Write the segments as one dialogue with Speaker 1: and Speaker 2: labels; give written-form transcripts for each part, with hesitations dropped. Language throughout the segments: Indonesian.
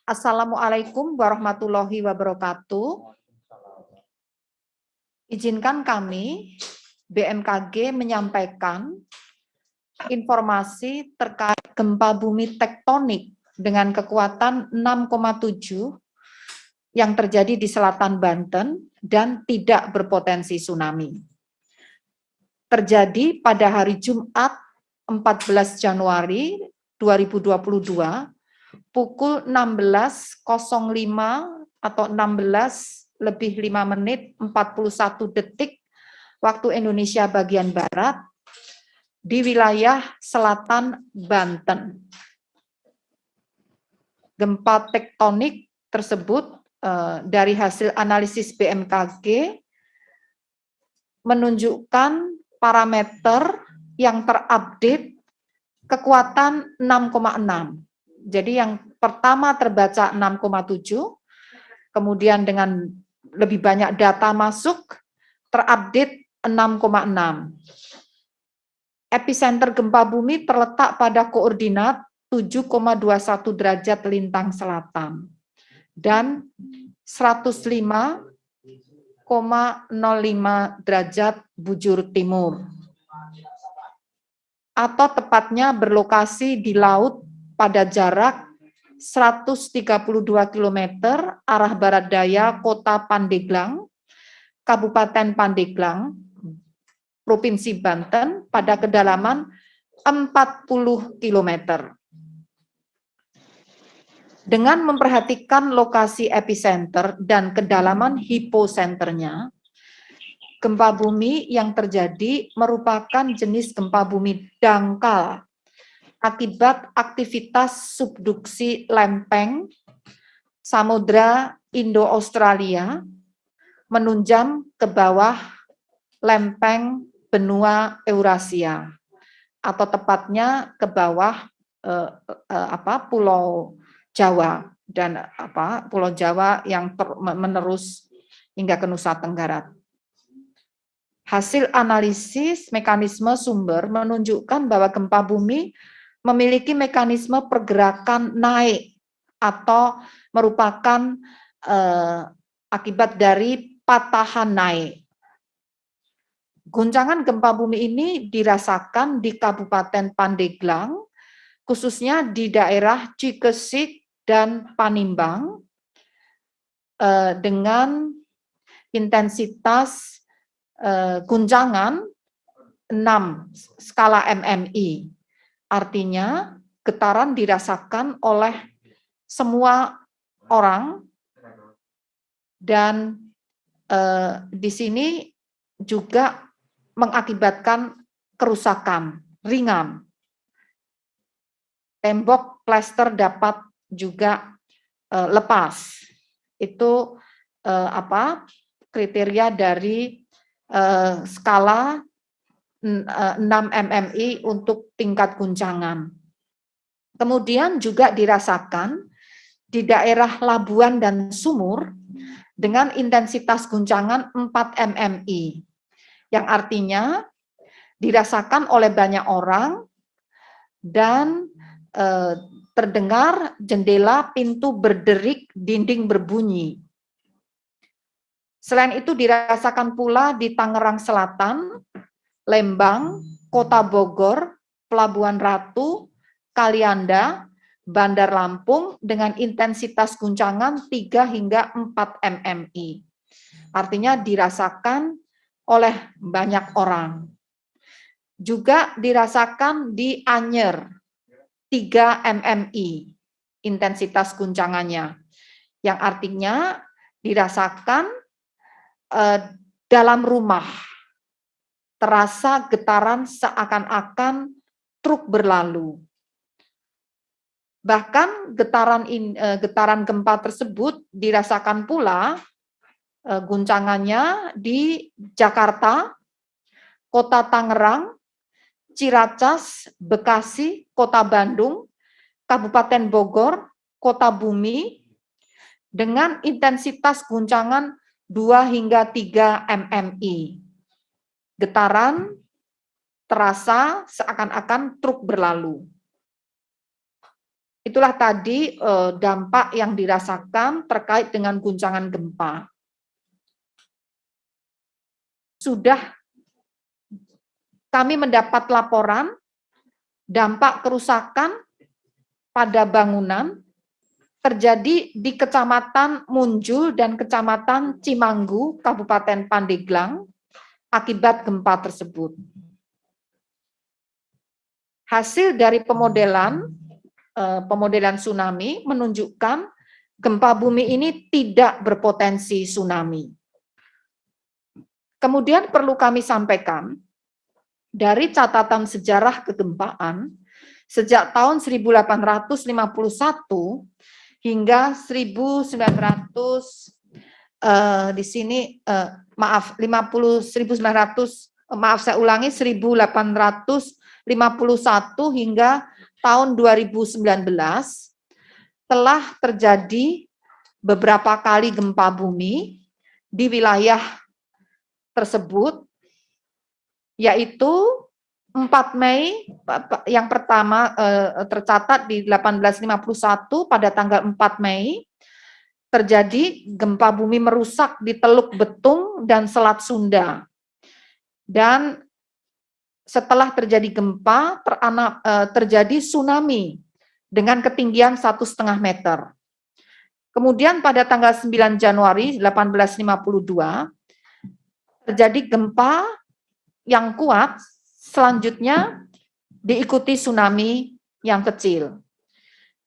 Speaker 1: Assalamualaikum warahmatullahi wabarakatuh. Izinkan kami, BMKG, menyampaikan informasi terkait gempa bumi tektonik dengan kekuatan 6,7 yang terjadi di selatan Banten dan tidak berpotensi tsunami. Terjadi pada hari Jumat 14 Januari 2022 pukul 16.05 atau 16:05:41 waktu Indonesia bagian Barat di wilayah selatan Banten. Gempa tektonik tersebut dari hasil analisis BMKG menunjukkan parameter yang terupdate kekuatan 6,6. Jadi yang pertama terbaca 6,7, kemudian dengan lebih banyak data masuk, terupdate 6,6. Epicenter gempa bumi terletak pada koordinat 7,21 derajat lintang selatan dan 105,05 derajat bujur timur. Atau tepatnya berlokasi di laut pada jarak 132 km arah barat daya kota Pandeglang, Kabupaten Pandeglang, Provinsi Banten pada kedalaman 40 km. Dengan memperhatikan lokasi epicenter dan kedalaman hiposenternya, gempa bumi yang terjadi merupakan jenis gempa bumi dangkal akibat aktivitas subduksi lempeng Samudra Indo-Australia menunjam ke bawah lempeng benua Eurasia atau tepatnya ke bawah Pulau Jawa dan Pulau Jawa yang menerus hingga ke Nusa Tenggara. Hasil analisis mekanisme sumber menunjukkan bahwa gempa bumi memiliki mekanisme pergerakan naik atau merupakan akibat dari patahan naik. Guncangan gempa bumi ini dirasakan di Kabupaten Pandeglang, khususnya di daerah Cikesik dan Panimbang, dengan intensitas guncangan 6 skala MMI. Artinya getaran dirasakan oleh semua orang dan di sini juga mengakibatkan kerusakan ringan. Tembok plester dapat juga lepas. Itu kriteria dari skala 6 MMI untuk tingkat guncangan. Kemudian juga dirasakan di daerah Labuan dan Sumur dengan intensitas guncangan 4 MMI, yang artinya dirasakan oleh banyak orang dan terdengar jendela pintu berderik, dinding berbunyi. Selain itu dirasakan pula di Tangerang Selatan, Lembang, Kota Bogor, Pelabuhan Ratu, Kalianda, Bandar Lampung dengan intensitas guncangan 3 hingga 4 MMI. Artinya dirasakan oleh banyak orang. Juga dirasakan di Anyer 3 MMI intensitas guncangannya. Yang artinya dirasakan dalam rumah. Terasa getaran seakan-akan truk berlalu. Bahkan getaran gempa tersebut dirasakan pula guncangannya di Jakarta, Kota Tangerang, Ciracas, Bekasi, Kota Bandung, Kabupaten Bogor, Kota Bumi, dengan intensitas guncangan 2 hingga 3 MMI. Getaran terasa seakan-akan truk berlalu. Itulah tadi dampak yang dirasakan terkait dengan guncangan gempa. Sudah kami mendapat laporan dampak kerusakan pada bangunan terjadi di Kecamatan Munjul dan Kecamatan Cimanggu, Kabupaten Pandeglang, akibat gempa tersebut. Hasil dari pemodelan tsunami menunjukkan gempa bumi ini tidak berpotensi tsunami. Kemudian perlu kami sampaikan, dari catatan sejarah kegempaan, sejak tahun 1851 hingga 1900 di sini maaf 1851 hingga tahun 2019 telah terjadi beberapa kali gempa bumi di wilayah tersebut, yaitu 4 Mei yang pertama tercatat di 1851 pada tanggal 4 Mei terjadi gempa bumi merusak di Teluk Betung dan Selat Sunda. Dan setelah terjadi gempa terjadi tsunami dengan ketinggian 1,5 meter. Kemudian pada tanggal 9 Januari 1852 terjadi gempa yang kuat, selanjutnya diikuti tsunami yang kecil.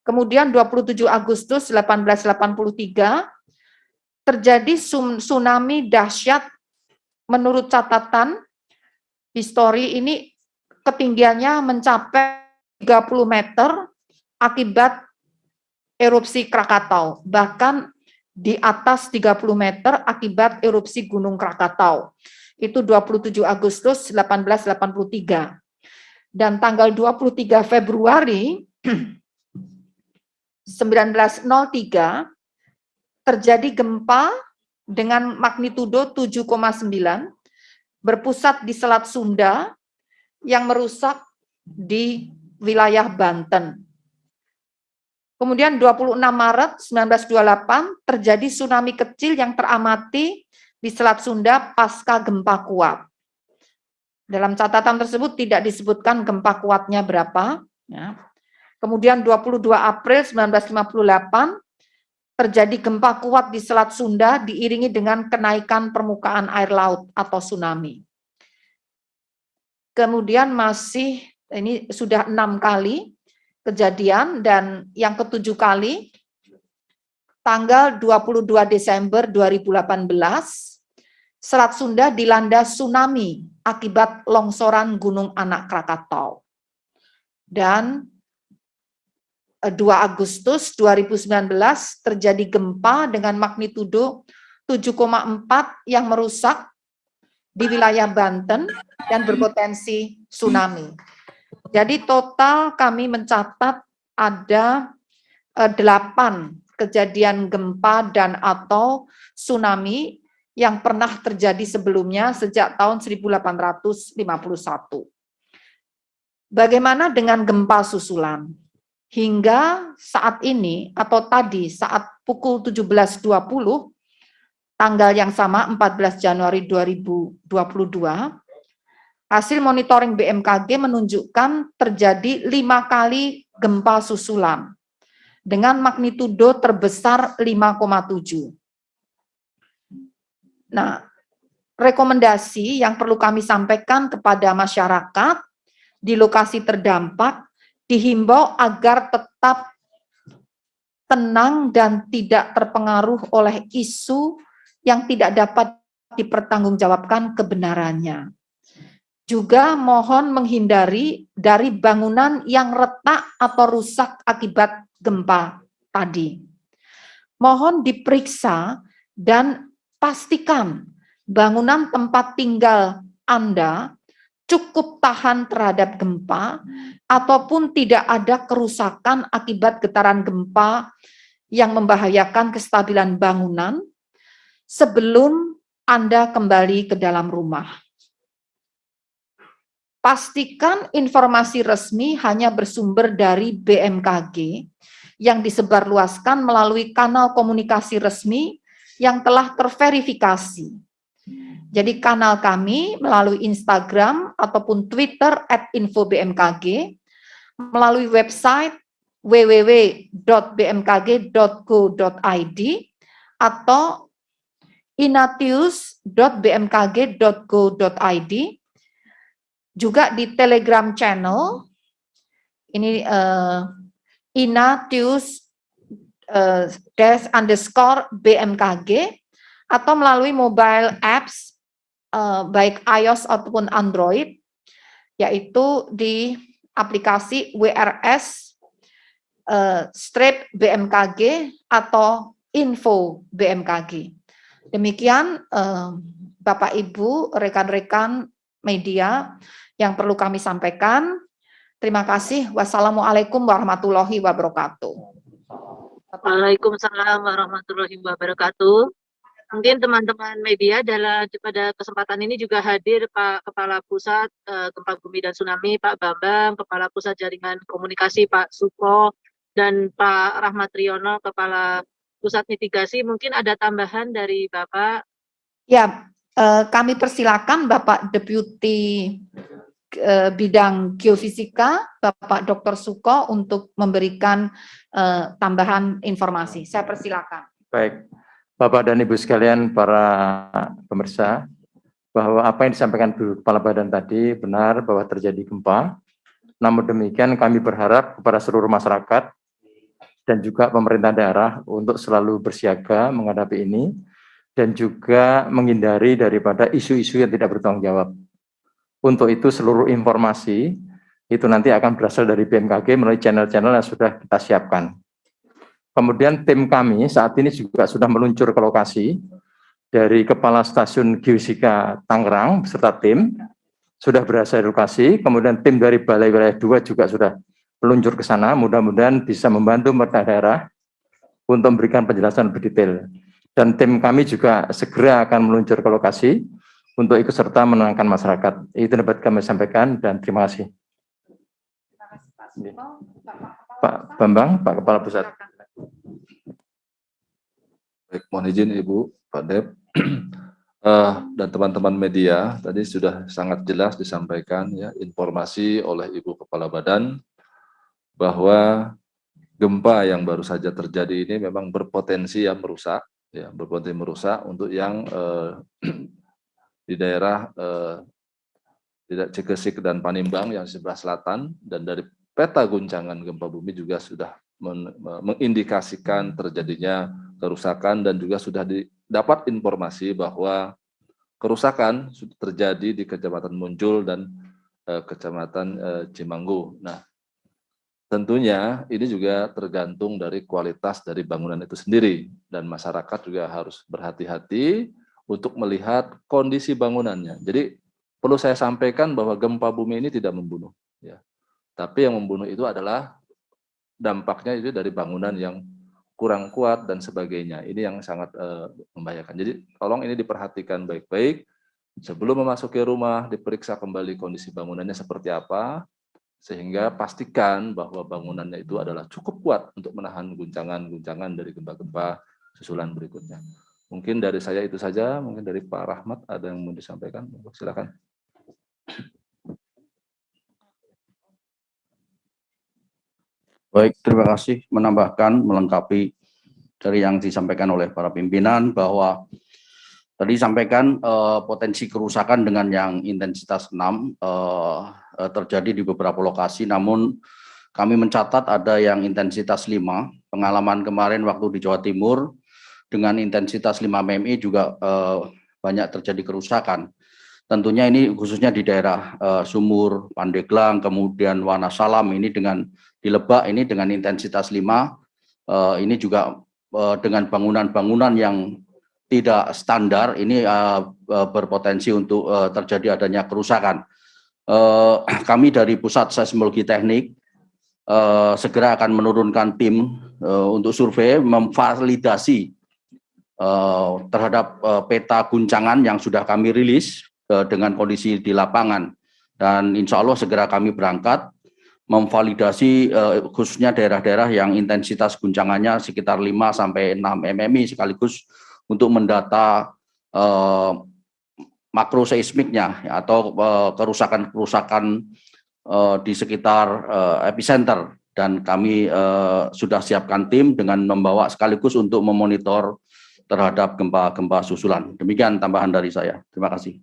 Speaker 1: Kemudian 27 Agustus 1883 terjadi tsunami dahsyat. Menurut catatan histori ini ketinggiannya mencapai 30 meter akibat erupsi Krakatau, bahkan di atas 30 meter akibat erupsi Gunung Krakatau. Itu 27 Agustus 1883. Dan tanggal 23 Februari 1903 terjadi gempa dengan magnitudo 7,9 berpusat di Selat Sunda yang merusak di wilayah Banten. Kemudian 26 Maret 1928 terjadi tsunami kecil yang teramati di Selat Sunda pasca gempa kuat. Dalam catatan tersebut tidak disebutkan gempa kuatnya berapa. Ya. Kemudian 22 April 1958 terjadi gempa kuat di Selat Sunda diiringi dengan kenaikan permukaan air laut atau tsunami. Kemudian masih, ini sudah 6 kali kejadian, dan yang ke-7 kali, tanggal 22 Desember 2018, Selat Sunda dilanda tsunami akibat longsoran Gunung Anak Krakatau. Dan 2 Agustus 2019 terjadi gempa dengan magnitudo 7,4 yang merusak di wilayah Banten dan berpotensi tsunami. Jadi total kami mencatat ada 8 kejadian gempa dan atau tsunami yang pernah terjadi sebelumnya sejak tahun 1851. Bagaimana dengan gempa susulan? Hingga saat ini atau tadi saat pukul 17.20, tanggal yang sama 14 Januari 2022, hasil monitoring BMKG menunjukkan terjadi 5 kali gempa susulan dengan magnitudo terbesar 5,7. Nah, rekomendasi yang perlu kami sampaikan kepada masyarakat di lokasi terdampak dihimbau agar tetap tenang dan tidak terpengaruh oleh isu yang tidak dapat dipertanggungjawabkan kebenarannya. Juga mohon menghindari dari bangunan yang retak atau rusak akibat gempa tadi. Mohon diperiksa dan pastikan bangunan tempat tinggal Anda cukup tahan terhadap gempa ataupun tidak ada kerusakan akibat getaran gempa yang membahayakan kestabilan bangunan sebelum Anda kembali ke dalam rumah. Pastikan informasi resmi hanya bersumber dari BMKG yang disebarluaskan melalui kanal komunikasi resmi yang telah terverifikasi. Jadi kanal kami melalui Instagram ataupun Twitter @infobmkg, melalui website www.bmkg.go.id atau inatius.bmkg.go.id, juga di Telegram channel ini inatius_bmkg, atau melalui mobile apps baik iOS ataupun Android, yaitu di aplikasi WRS BMKG atau info BMKG. Demikian Bapak Ibu, rekan-rekan media yang perlu kami sampaikan. Terima kasih. Wassalamualaikum warahmatullahi wabarakatuh.
Speaker 2: Waalaikumsalam warahmatullahi wabarakatuh. Mungkin teman-teman media pada kesempatan ini juga hadir Pak Kepala Pusat Gempa Bumi dan Tsunami, Pak Bambang, Kepala Pusat Jaringan Komunikasi Pak Suko, dan Pak Rahmat Riono, Kepala Pusat Mitigasi. Mungkin ada tambahan dari Bapak?
Speaker 1: Ya, kami persilakan Bapak Deputi Bidang Geofisika, Bapak Dr. Suko, untuk memberikan tambahan informasi. Saya persilakan.
Speaker 3: Baik, Bapak dan Ibu sekalian, para pemirsa, bahwa apa yang disampaikan Bu Kepala Badan tadi benar bahwa terjadi gempa. Namun demikian kami berharap kepada seluruh masyarakat dan juga pemerintah daerah untuk selalu bersiaga menghadapi ini dan juga menghindari daripada isu-isu yang tidak bertanggung jawab. Untuk itu seluruh informasi itu nanti akan berasal dari BMKG melalui channel-channel yang sudah kita siapkan. Kemudian tim kami saat ini juga sudah meluncur ke lokasi dari Kepala Stasiun Geofisika Tangerang beserta tim sudah berada di lokasi. Kemudian tim dari Balai Wilayah 2 juga sudah meluncur ke sana. Mudah-mudahan bisa membantu pemerintah daerah untuk memberikan penjelasan lebih detail. Dan tim kami juga segera akan meluncur ke lokasi untuk ikut serta menenangkan masyarakat. Itu dapat kami sampaikan dan terima kasih. Pak Bambang, Pak Kepala Pusat.
Speaker 4: Baik, mohon izin Ibu, Pak Dep, dan teman-teman media, tadi sudah sangat jelas disampaikan ya informasi oleh Ibu Kepala Badan bahwa gempa yang baru saja terjadi ini memang berpotensi yang merusak, ya berpotensi merusak untuk yang di daerah Cikesik dan Panimbang yang sebelah selatan, dan dari peta guncangan gempa bumi juga sudah mengindikasikan terjadinya kerusakan dan juga sudah didapat informasi bahwa kerusakan sudah terjadi di Kecamatan Muncul dan Kecamatan Cimanggu. Nah, tentunya ini juga tergantung dari kualitas dari bangunan itu sendiri dan masyarakat juga harus berhati-hati untuk melihat kondisi bangunannya. Jadi perlu saya sampaikan bahwa gempa bumi ini tidak membunuh, ya. Tapi yang membunuh itu adalah dampaknya itu dari bangunan yang kurang kuat dan sebagainya. Ini yang sangat membahayakan. Jadi tolong ini diperhatikan baik-baik. Sebelum memasuki rumah, diperiksa kembali kondisi bangunannya seperti apa, sehingga pastikan bahwa bangunannya itu adalah cukup kuat untuk menahan guncangan-guncangan dari gempa-gempa susulan berikutnya. Mungkin dari saya itu saja, mungkin dari Pak Rahmat ada yang mau disampaikan, silakan.
Speaker 5: Baik, terima kasih menambahkan, melengkapi dari yang disampaikan oleh para pimpinan bahwa tadi disampaikan potensi kerusakan dengan yang intensitas 6 terjadi di beberapa lokasi, namun kami mencatat ada yang intensitas 5. Pengalaman kemarin waktu di Jawa Timur dengan intensitas 5 MMI juga banyak terjadi kerusakan. Tentunya ini khususnya di daerah Sumur, Pandeglang, kemudian Wonosalam ini dengan di Lebak ini dengan intensitas 5, ini juga dengan bangunan-bangunan yang tidak standar ini berpotensi untuk terjadi adanya kerusakan. Kami dari Pusat Seismologi Teknik segera akan menurunkan tim untuk survei memvalidasi terhadap peta guncangan yang sudah kami rilis dengan kondisi di lapangan, dan insya Allah segera kami berangkat memvalidasi khususnya daerah-daerah yang intensitas guncangannya sekitar 5 sampai 6 mmi sekaligus untuk mendata makroseismiknya atau kerusakan-kerusakan di sekitar epicenter, dan kami sudah siapkan tim dengan membawa sekaligus untuk memonitor terhadap gempa-gempa susulan. Demikian tambahan dari saya. Terima kasih.